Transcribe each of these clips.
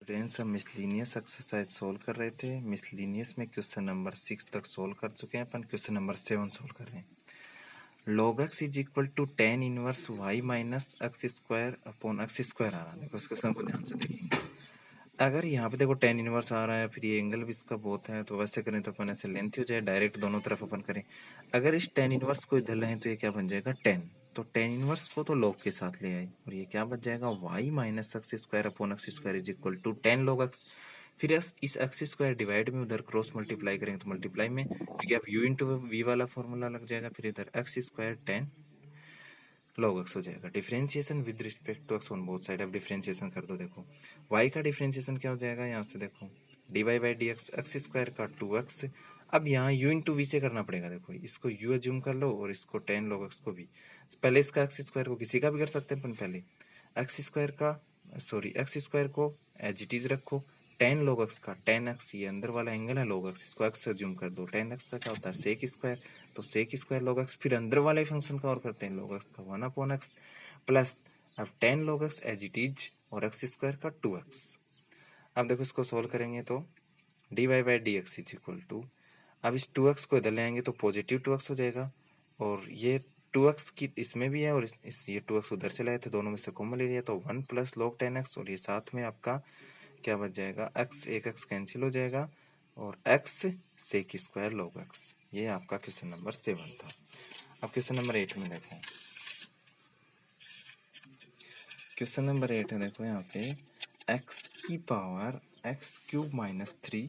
Students, हम miscellaneous exercise solve कर रहे थे। मिसलिनियस में क्वेश्चन नंबर 6 तक सोल्व कर चुके हैं अपन। क्वेश्चन नंबर 7 सोल्व कर रहे हैं। log x is equal to tan inverse y minus x square upon x square आ रहा है। देखो इस क्वेश्चन को ध्यान से देखेंगे। अगर यहाँ पे देखो tan इनवर्स आ रहा है, फिर ये एंगल भी इसका बहुत है, तो वैसे करें तो अपन ऐसे लेंथ हो जाए, डायरेक्ट दोनों तरफ अपन करें। अगर इस tan इनवर्स को इधर लें तो ये क्या बन जाएगा tan। तो tan इनवर्स को तो log के साथ ले आए और ये क्या बच जाएगा y minus x square upon x square is equal to tan log x। फिर इस एक्स स्क्वायर डिवाइड में उधर क्रॉस मल्टीप्लाई करेंगे तो मल्टीप्लाई में, क्योंकि अब u इंटू वी वाला फॉर्मूला लग जाएगा, फिर इधर x square tan log x हो जाएगा। Differentiation with respect to x on both side. अब डिफरेंशिएशन कर दो। देखो y का डिफरेंशिएशन क्या हो जाएगा, यहाँ से देखो dy by d x, x square का 2x। अब यहाँ u इंटू वी से करना पड़ेगा। देखो इसको u एज्यूम कर लो और इसको tan log x को v। पहले इसका एक्स स्क्वायर को किसी का भी कर सकते हैं अपन। पहले एक्स स्क्वायर का एक्स स्क्वायर को एज इट इज रखो। tan log x का tan x, ये अंदर वाला एंगल है log x, इसको x एज्यूम कर दो। tan x का क्या होता है sec स्क्वायर, तो sec स्क्वायर log x। फिर अंदर वाले फंक्शन का और करते हैं log x का 1 अपॉन x प्लस अब tan log x as it is और एक्स स्क्वायर का 2x। अब देखो इसको सोल्व करेंगे तो dy by d x is equal to, अब इस 2x को इधर ले आएंगे तो पॉजिटिव 2x हो जाएगा, और ये 2x की इसमें भी है और ये 2x उधर से लाए थे, दोनों में से कॉमन ले लिया तो 1 प्लस log tan x, और ये साथ में आपका क्या बच जाएगा x, एक x कैंसिल हो जाएगा और x sec square log x। ये आपका क्वेश्चन नंबर 7 था। अब क्वेश्चन नंबर 8 में देखो, क्वेश्चन नंबर 8 है। देखो यहाँ पे x की power x cube minus 3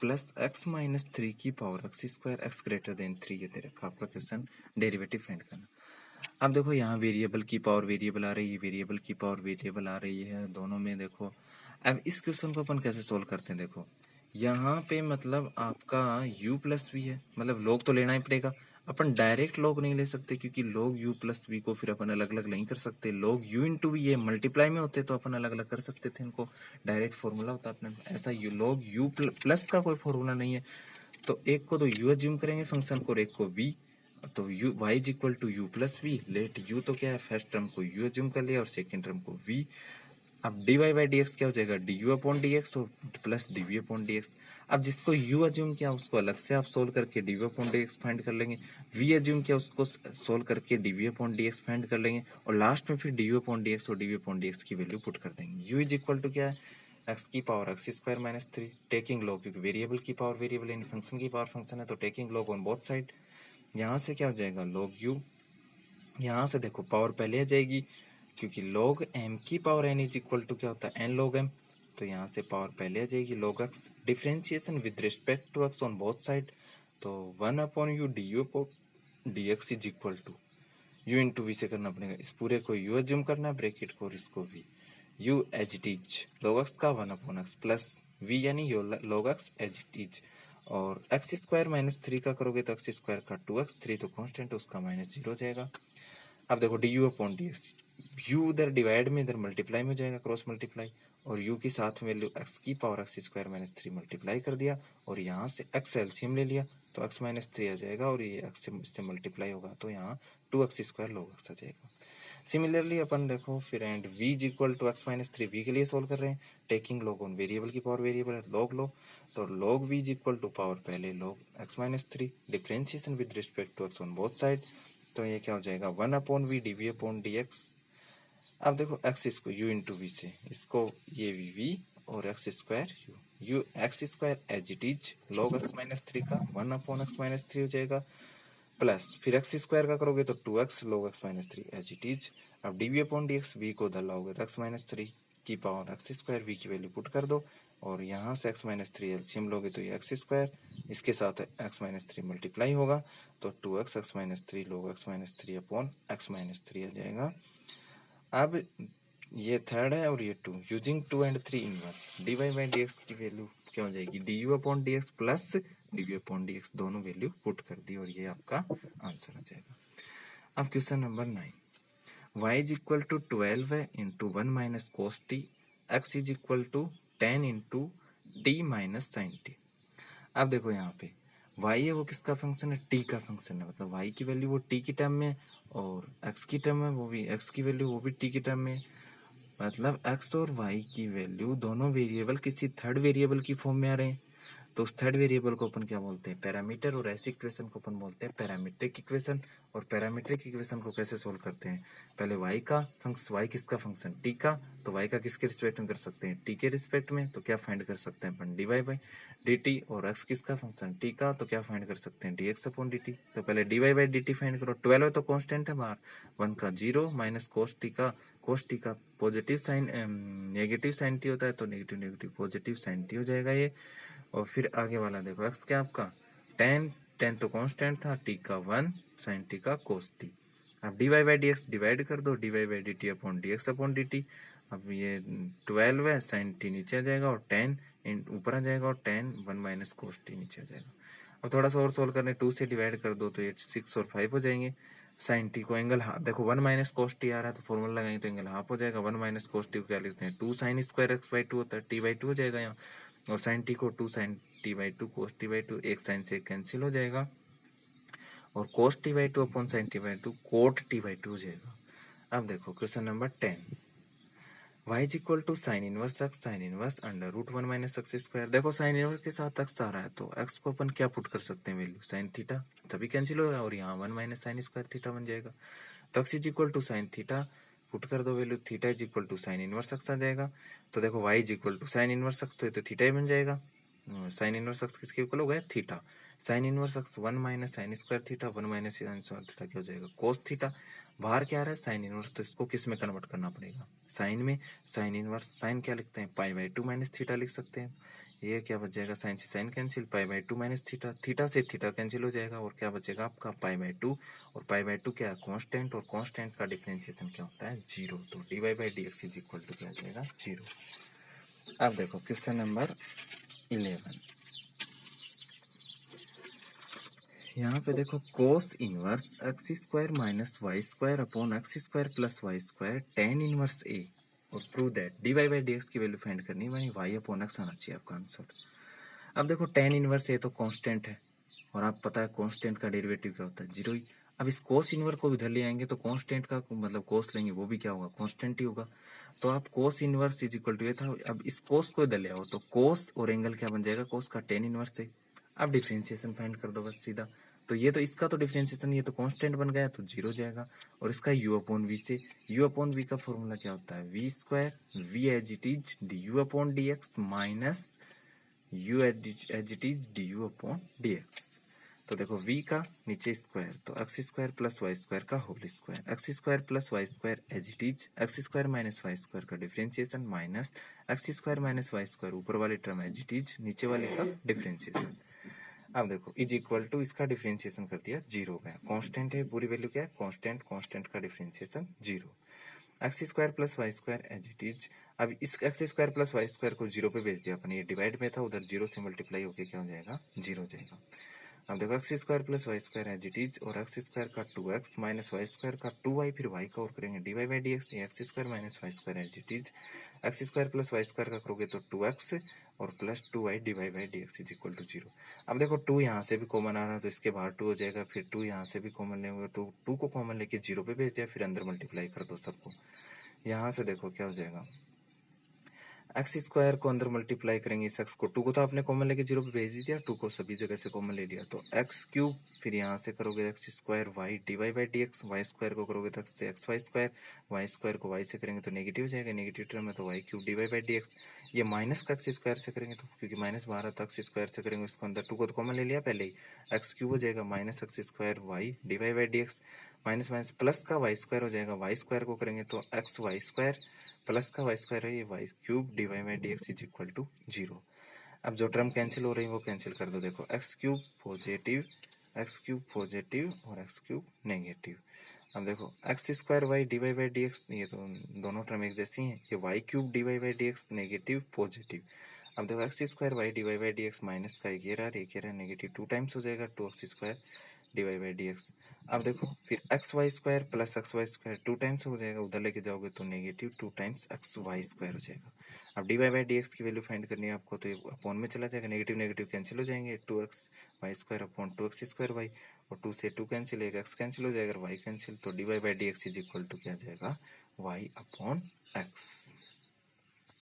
plus x minus 3 की power x square x greater than 3 ये दे रखा आपका क्वेश्चन। डेरिवेटिव फाइंड करना। अब देखो यहाँ वेरिएबल की पावर वेरिएबल आ रही है, वेरिएबल की पावर वेरिएबल आ रही है, दोनों में देखो। अब इस क्वेश्चन को अपन कैसे सोल्व करते हैं, देखो यहाँ पे मतलब आपका u प्लस वी है, मतलब log तो लेना ही पड़ेगा। अपन डायरेक्ट log नहीं ले सकते क्योंकि log u प्लस वी को फिर अपन अलग अलग नहीं कर सकते। log u इंटू वी ये मल्टीप्लाई में होते तो अपन अलग अलग कर सकते थे इनको, डायरेक्ट फॉर्मूला होता अपने। ऐसा log u प्लस का कोई फॉर्मूला नहीं है, तो एक को तो u एज्यूम करेंगे फंक्शन को और एक को v। तो u y is equal to u plus v. Let u तो क्या है, फर्स्ट टर्म को u एज्यूम कर लिया और सेकंड टर्म को v। अब dy बाई डी एक्स क्या हो जाएगा du अपॉन डी एक्स और plus dv upon d x. अब जिसको u एज्यूम किया उसको अलग से आप सोल्व करके dv upon d x find कर लेंगे, v एज्यूम किया उसको सोल्व करके dv upon d x find कर लेंगे, और लास्ट में फिर du अपॉन डी एक्स और dv अपॉन डी एक्स की वैल्यू पुट कर देंगे। u इज इक्वल टू क्या है, एक्स की power x square minus 3 taking log, क्योंकि वेरिएबल की पावर वेरिएबल यानी फंक्शन की पावर फंक्शन है, तो taking log on both side. यहाँ से क्या हो जाएगा log u, यहाँ से देखो पावर पहले आ जाएगी क्योंकि log m की power n is equal to क्या होता है n log m, तो यहाँ से पावर पहले आ जाएगी log x। Differentiation with respect to x on both side, तो 1 upon u d u d x is equal to u into v से करना पड़ेगा। इस पूरे को u एज्यूम करना है ब्रैकेट को और इसको v। u as it is log x का 1 अपॉन x प्लस v यानी log x as it is, और एक्स स्क्वायर माइनस 3 का करोगे तो एक्स स्क्वायर का 2x, 3 तो कांस्टेंट उसका माइनस 0 हो जाएगा। अब देखो D u upon d x, you उधर डिवाइड में इधर मल्टीप्लाई में हो जाएगा, क्रॉस मल्टीप्लाई, और यू की साथ में वैल्यू एक्स की power x square minus 3 multiply कर दिया और यहाँ से एक्स एलसीएम ले लिया तो एक्स माइनस 3 आ जाएगा, और ये एक्स से इससे मल्टीप्लाई होगा तो यहाँ 2x स्क्वायर log x आ जाएगा। सिमिलरली अपन देखो फिर and v is equal to x minus 3 v के लिए सोल्व कर रहे हैं, टेकिंग log ऑन वेरिएबल की पावर वेरिएबल है log लो, तो log v is equal to power पहले log x minus 3, differentiation with respect to x on both side, तो ये क्या हो जाएगा 1 upon v d v upon d x. अब देखो x इसको u इंटू वी से, इसको ये v और x square u x square as it is log x minus 3 का 1 अपॉन एक्स माइनस 3 हो जाएगा, प्लस फिर एक्स स्क्वायर का करोगे तो 2x log x minus 3 as it is. अब d v upon d x, v को उधर लाओगे तो एक्स माइनस 3 की पावर एक्स स्क्वायर, वी की वैल्यू पुट कर दो, और यहाँ से एक्स माइनस 3 एलसीएम लोगे तो ये एक्स स्क्वायर, इसके साथ एक्स माइनस 3 मल्टीप्लाई होगा तो 2x x minus 3 log x minus 3 upon x minus 3 आ जाएगा। अब ये थर्ड है और ये 2, using 2 and 3 inverse, d y by d x की वैल्यू क्या हो जाएगी d u upon d x plus d v upon d x, दोनों वैल्यू पुट कर दी और ये आपका आंसर आ जाएगा। अब question number 9, y is equal to 12 है into 1 minus cos t, x is equal to 10 into t minus sine t. अब देखो यहाँ पे y है वो किसका फंक्शन है, t का फंक्शन है, मतलब y की वैल्यू वो t की टर्म में और x की टर्म में वो भी x की वैल्यू वो भी t की टर्म में। मतलब एक्स और वाई की वैल्यू दोनों वेरिएबल किसी थर्ड वेरिएबल की फॉर्म में आ रहे हैं, तो उस थर्ड वेरिएबल को अपन क्या बोलते हैं, पैरामीटर, और ऐसी इक्वेशन को अपन बोलते हैं पैरामीट्रिक इक्वेशन। और पैरामीट्रिक इक्वेशन को कैसे सोल्व करते हैं, पहले वाई का फंक्शन, वाई किसका फंक्शन, टी का, तो वाई का किसके रिस्पेक्ट में कर सकते हैं, टी के रिस्पेक्ट में, तो क्या फाइंड कर सकते हैं अपन, d y by d t. और एक्स किसका फंक्शन, टी का, तो क्या फाइंड कर सकते हैं, d x upon d t. तो पहले d y by d t find करो, 12 तो कॉन्स्टेंट है बाहर, 1 का 0 माइनस कोस टी का positive sine, negative sine t होता है, तो negative negative positive sine t हो जाएगा ये। और फिर आगे वाला देखो, एक्स क्या आपका टेन, टेन तो कांस्टेंट था, टी का 1 साइन टी का कोस टी। अब d y by d x divide कर दो, d y by d t upon d x upon d t. अब ये 12 है, साइन टी नीचे आ जाएगा और 10 ऊपर आ जाएगा, और 10 1 माइनस कोस टी नीचे आ जाएगा। अब थोड़ा सा और सोल्व करने, 2 से डिवाइड कर दो तो ये 6 और 5 हो जाएंगे। साइन टी को एंगल हाफ, देखो 1 माइनस कोस टी आ रहा है तो फॉर्मूला लगाएंगे तो एंगल हाफ हो जाएगा। 1 माइनस कोस टी को क्या लिखते हैं, 2 साइन स्क्वायर एक्स बाई 2 होता है, टी बाई 2 हो जाएगा यहाँ। और साइन टी को 2 sine t by 2 cos t by 2, एक साइन से कैंसिल हो जाएगा, और cos t by 2 upon sine t by 2 cot t by 2 हो जाएगा। अब देखो question number 10, y is equal to sine inverse x, sine inverse under root 1 minus x square. देखो साइन इनवर्स के साथ एक्स आ रहा है तो एक्स को अपन क्या पुट कर सकते हैं, वैल्यू साइन थीटा, तभी कैंसिल हो रहा है, और यहाँ 1 माइनस साइन स्क्वायर थीटा बन जाएगा। तो x is equal to sine theta, put कर दो value, theta is equal to sine inverse x आ जाएगा। तो देखो y is equal to sine inverse x, तो ये तो थीटा ही बन जाएगा। साइन इनवर्स एक्स किसके इक्वल हो गया, theta. Sine inverse x 1 minus sine square theta, 1 minus sine square theta क्या हो जाएगा, कोस थीटा। बाहर क्या आ रहा है, साइन इनवर्स, तो इसको किस में कन्वर्ट करना पड़ेगा, साइन में। साइन इनवर्स, साइन क्या लिखते हैं, पाई बाई 2 माइनस थीटा लिख सकते हैं। ये क्या बच जाएगा, साइन से sine cancel, pi by 2 minus theta, theta से थीटा कैंसिल हो जाएगा, और क्या बचेगा आपका पाई बाई 2। और पाई बाई 2 क्या है, कांस्टेंट, और कांस्टेंट का डिफरेंशिएशन क्या होता है, 0। तो d y by d x is equal to क्या आ जाएगा, 0। अब देखो क्वेश्चन नंबर 11, यहाँ पे देखो cos inverse x square minus y square upon x square plus y square tan inverse a, और prove that d y by d x की वैल्यू फाइंड करनी है, वाई अपॉन एक्स आना चाहिए आपका आंसर। अब देखो टेन इनवर्स ए तो कांस्टेंट है, और आप पता है कांस्टेंट का डेरिवेटिव क्या होता है, 0 ही। अब इस कोस इनवर्स को इधर ले आएंगे तो कांस्टेंट का मतलब कोस लेंगे वो भी क्या होगा, कांस्टेंट ही होगा। तो आप cos inverse is equal to ये था, अब इस कोस को इधर ले आओ तो कोस और एंगल क्या बन जाएगा, कोस का टेन इनवर्स से। अब डिफरेंशिएशन फाइंड कर दो बस सीधा, तो ये तो इसका तो डिफरेंशिएशन, ये तो कांस्टेंट बन गया तो 0 जाएगा। और इसका u अपॉन वी से, u अपॉन वी का फॉर्मूला क्या होता है, v square v as it is d u upon d x minus u as it is d u upon d x. तो देखो v का नीचे स्क्वायर, तो x square plus y square का whole square, x square plus y square as it is x square minus y square का differentiation minus x square minus y square ऊपर वाले term as it is नीचे वाले का differentiation. अब देखो is equal to इसका डिफरेंशिएशन कर दिया 0 गया, कांस्टेंट है, पूरी वैल्यू क्या है कांस्टेंट, कांस्टेंट का differentiation 0। X square plus y square as it is, अब इस x square plus y squared को 0 पे भेज दिया अपन, ये डिवाइड में था, उधर 0 से मल्टीप्लाई होकर क्या हो जाएगा, 0 हो जाएगा। अब देखो x square plus y square as it is, और एक्स स्क्वायर का 2x माइनस वाई स्क्वायर का 2y, फिर y का और करेंगे d y by d x, x square minus y square as it is, x square plus y square का करोगे तो 2x और plus 2y d y by d x is equal to 0। अब देखो 2 यहाँ से भी कॉमन आ रहा है तो इसके बाहर 2 हो जाएगा, फिर 2 यहाँ से भी कॉमन लेंगे तो 2 को कॉमन लेके 0 पे भेज दिया, फिर अंदर मल्टीप्लाई कर दो सबको। यहाँ से देखो क्या हो जाएगा, एक्स स्क्वायर को अंदर मल्टीप्लाई करेंगे इस एक्स को, 2 को तो आपने कॉमन लेके 0 पे भेज दिया, 2 को सभी जगह से कॉमन ले लिया तो एक्स क्यूब, फिर यहाँ से करोगे x squared y d y by d x, y squared को करोगे तो एक्स से x y squared, y squared को वाई से करेंगे तो नेगेटिव हो जाएगा, नेगेटिव टर्म है तो y cube d y by d x. ये माइनस का एक्स स्क्वायर से करेंगे तो क्योंकि माइनस बाहर आता एक्स स्क्वायर से करेंगे इसको अंदर, 2 को तो कॉमन ले लिया पहले ही, एक्स क्यूब हो जाएगा minus x squared y d y by d x, minus minus plus का वाई स्क्वायर हो जाएगा, वाई स्क्वायर को करेंगे तो एक्स वाई स्क्वायर प्लस का वाई स्क्वायर है, ये y cube d y by d x is equal to 0। अब जो टर्म कैंसिल हो रही है वो कैंसिल कर दो, देखो एक्स क्यूब पॉजिटिव और एक्स क्यूब नेगेटिव। अब देखो x squared y d y by d x, ये तो दोनों टर्म एक जैसी हैं, ये y cube d y by d x negative positive. अब देखो x squared y d y by d x minus का एक रहा नेगेटिव 2 टाइम्स हो जाएगा, 2x squared d y by d x. अब देखो फिर x y squared plus x y squared 2 times हो जाएगा, उधर लेके जाओगे तो negative 2 times x y squared हो जाएगा। अब d y by d x की वैल्यू फाइंड करनी है आपको, तो ये अपॉन में चला जाएगा, नेगेटिव नेगेटिव कैंसिल हो जाएंगे, 2x y square upon 2x squared y, और 2 से 2 कैंसिल, एक एक्स कैंसिल हो जाएगा, वाई कैंसिल, तो d y by d x is equal to क्या जाएगा, वाई अपॉन एक्स।